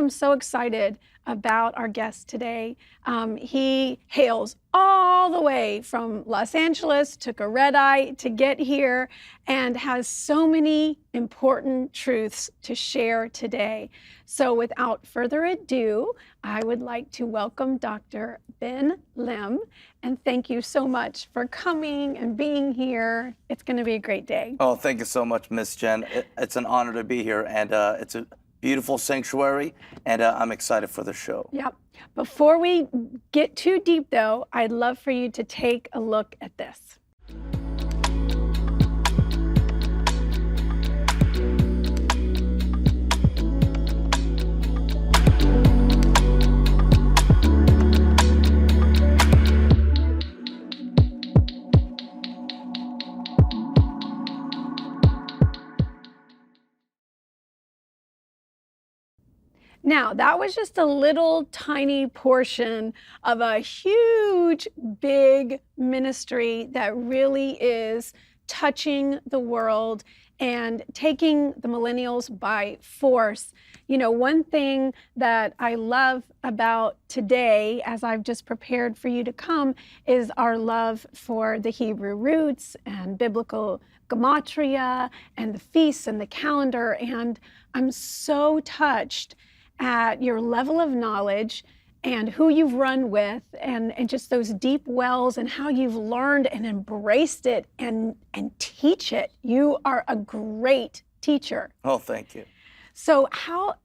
am so excited about our guest today. He hails all the way from Los Angeles, took a red eye to get here, and has so many important truths to share today. So without further ado, I would like to welcome Dr. Ben Lim, and thank you so much for coming and being here. It's going to be a great day. Oh, thank you so much, Miss Jen. It's an honor to be here, and it's a beautiful sanctuary, and I'm excited for the show. Yep. Before we get too deep, though, I'd love for you to take a look at this. Now, that was just a little tiny portion of a huge, big ministry that really is touching the world and taking the millennials by force. You know, one thing that I love about today, as I've just prepared for you to come, is our love for the Hebrew roots and biblical gematria and the feasts and the calendar. And I'm so touched at your level of knowledge and who you've run with and just those deep wells and how you've learned and embraced it and teach it. You are a great teacher. Oh, thank you. So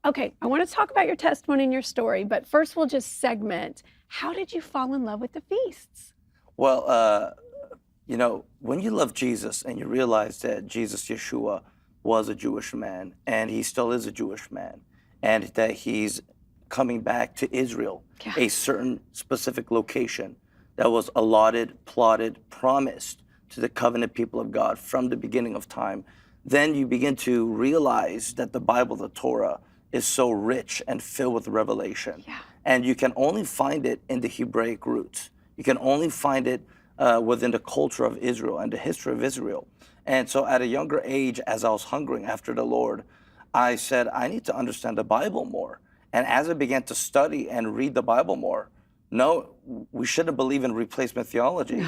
okay, I want to talk about your testimony and your story, but first we'll just segment. How did you fall in love with the feasts? Well, you know, when you love Jesus and you realize that Jesus, Yeshua, was a Jewish man, and he still is a Jewish man, and that he's coming back to Israel, a certain specific location that was allotted, plotted, promised to the covenant people of God from the beginning of time, then you begin to realize that the Bible, the Torah, is so rich and filled with revelation. Yeah. And you can only find it in the Hebraic roots. You can only find it within the culture of Israel and the history of Israel. And so at a younger age, as I was hungering after the Lord, I said, I need to understand the Bible more. And as I began to study and read the Bible more, no, we shouldn't believe in replacement theology,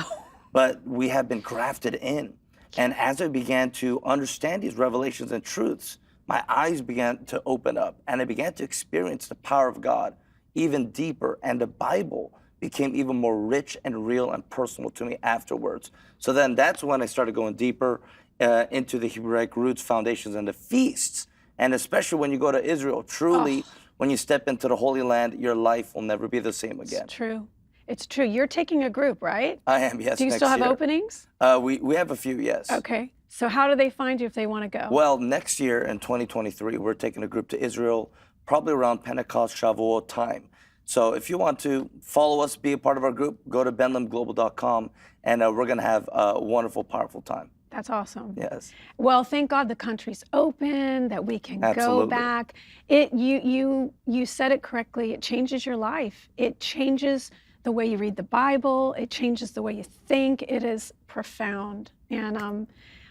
but we have been grafted in. And as I began to understand these revelations and truths, my eyes began to open up and I began to experience the power of God even deeper. And the Bible became even more rich and real and personal to me afterwards. So then that's when I started going deeper into the Hebraic roots, foundations, and the feasts. And especially when you go to Israel, truly, when you step into the Holy Land, your life will never be the same again. It's true. It's true. You're taking a group, right? I am, yes. Do you still have openings? We have a few, yes. Okay. So how do they find you if they want to go? Well, next year in 2023, we're taking a group to Israel, probably around Pentecost, Shavuot time. So if you want to follow us, be a part of our group, go to benlimglobal.com, and we're going to have a wonderful, powerful time. That's awesome. Yes. Well, thank God the country's open, that we can Absolutely. go back. You said it correctly. It changes your life. It changes the way you read the Bible. It changes the way you think. It is profound. And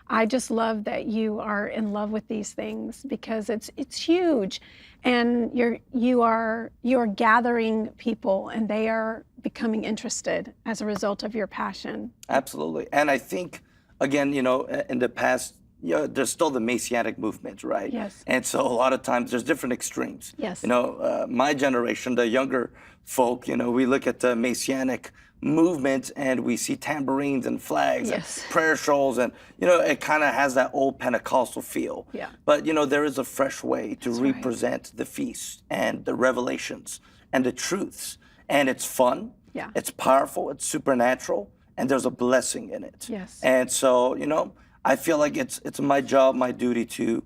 I just love that you are in love with these things because it's huge. And you are gathering people and they are becoming interested as a result of your passion. Absolutely. And I think, again, you know, in the past, there's still the Messianic movement, right? Yes. And so a lot of times there's different extremes. Yes. You know, my generation, the younger folk, you know, we look at the Messianic movement and we see tambourines and flags and prayer shawls, and, you know, it kind of has that old Pentecostal feel. Yeah. But, you know, there is a fresh way to represent the feasts and the revelations and the truths. And it's fun. Yeah. It's powerful. It's supernatural. And there's a blessing in it. Yes. And so, you know, I feel like it's my job, my duty to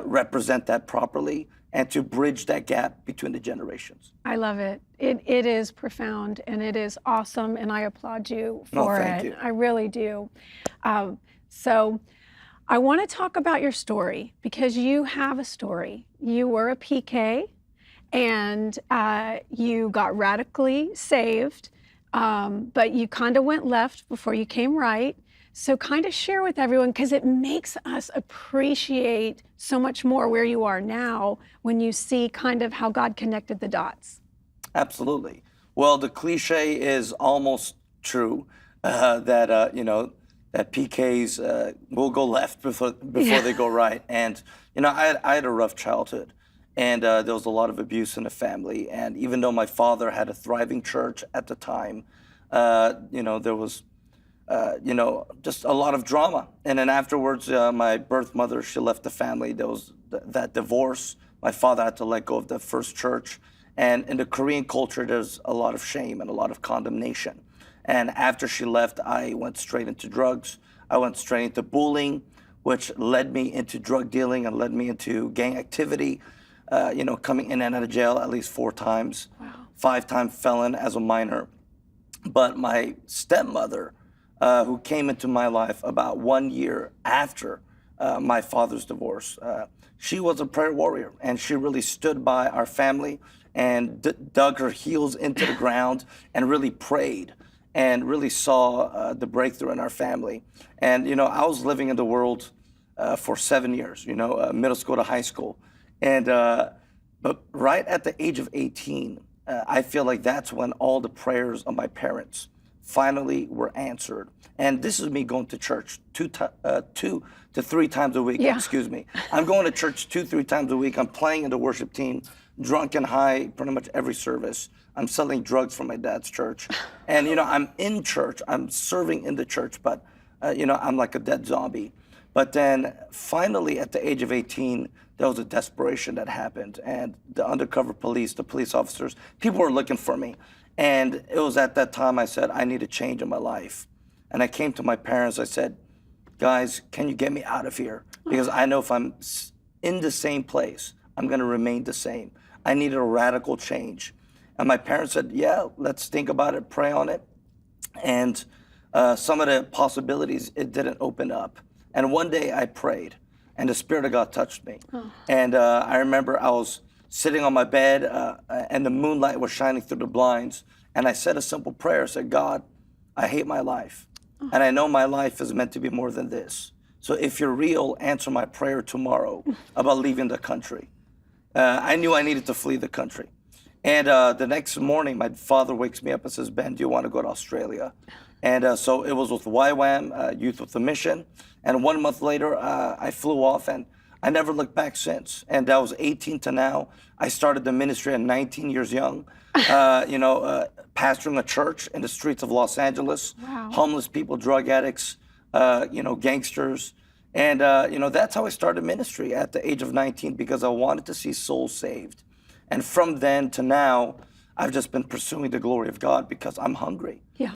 represent that properly and to bridge that gap between the generations. I love it. It is profound and it is awesome, and I applaud you for thank it. you. I really do. So I want to talk about your story because you have a story. You were a PK and you got radically saved, but you kind of went left before you came right. So kind of share with everyone, because it makes us appreciate so much more where you are now when you see kind of how God connected the dots. Absolutely. Well, the cliche is almost true that that PKs will go left before they go right. And I had a rough childhood, and there was a lot of abuse in the family. And even though my father had a thriving church at the time, there was just a lot of drama. And then afterwards, my birth mother, she left the family. There was that divorce. My father had to let go of the first church. And in the Korean culture, there's a lot of shame and a lot of condemnation. And after she left, I went straight into drugs. I went straight into bullying, which led me into drug dealing and led me into gang activity, coming in and out of jail at least 4 times, Wow. 5-time felon as a minor. But my stepmother, who came into my life about 1 year after my father's divorce, she was a prayer warrior, and she really stood by our family and dug her heels into the ground and really prayed and really saw the breakthrough in our family. And, I was living in the world for 7 years, middle school to high school. And, but right at the age of 18, I feel like that's when all the prayers of my parents finally were answered. And this is me going to church 2 to 3 times a week. Yeah. Excuse me. I'm going to church 2-3 times a week. I'm playing in the worship team, drunk and high pretty much every service. I'm selling drugs from my dad's church. And, I'm in church. I'm serving in the church, but, I'm like a dead zombie. But then finally at the age of 18, there was a desperation that happened. And the undercover police, the police officers, people were looking for me. And it was at that time I said, I need a change in my life. And I came to my parents, I said, guys, can you get me out of here? Because I know if I'm in the same place, I'm gonna remain the same. I needed a radical change. And my parents said, yeah, let's think about it, pray on it. And some of the possibilities, it didn't open up. And one day I prayed, and the Spirit of God touched me. And I remember I was sitting on my bed, and the moonlight was shining through the blinds. And I said a simple prayer. I said, God, I hate my life. And I know my life is meant to be more than this. So if you're real, answer my prayer tomorrow about leaving the country. I knew I needed to flee the country. And the next morning, my father wakes me up and says, Ben, do you want to go to Australia? And so it was with YWAM, Youth with a Mission. And 1 month later, I flew off, and I never looked back since. And that was 18 to now. I started the ministry at 19 years young, pastoring a church in the streets of Los Angeles. Wow. Homeless people, drug addicts, gangsters. And, that's how I started ministry at the age of 19, because I wanted to see souls saved. And from then to now, I've just been pursuing the glory of God because I'm hungry. Yeah.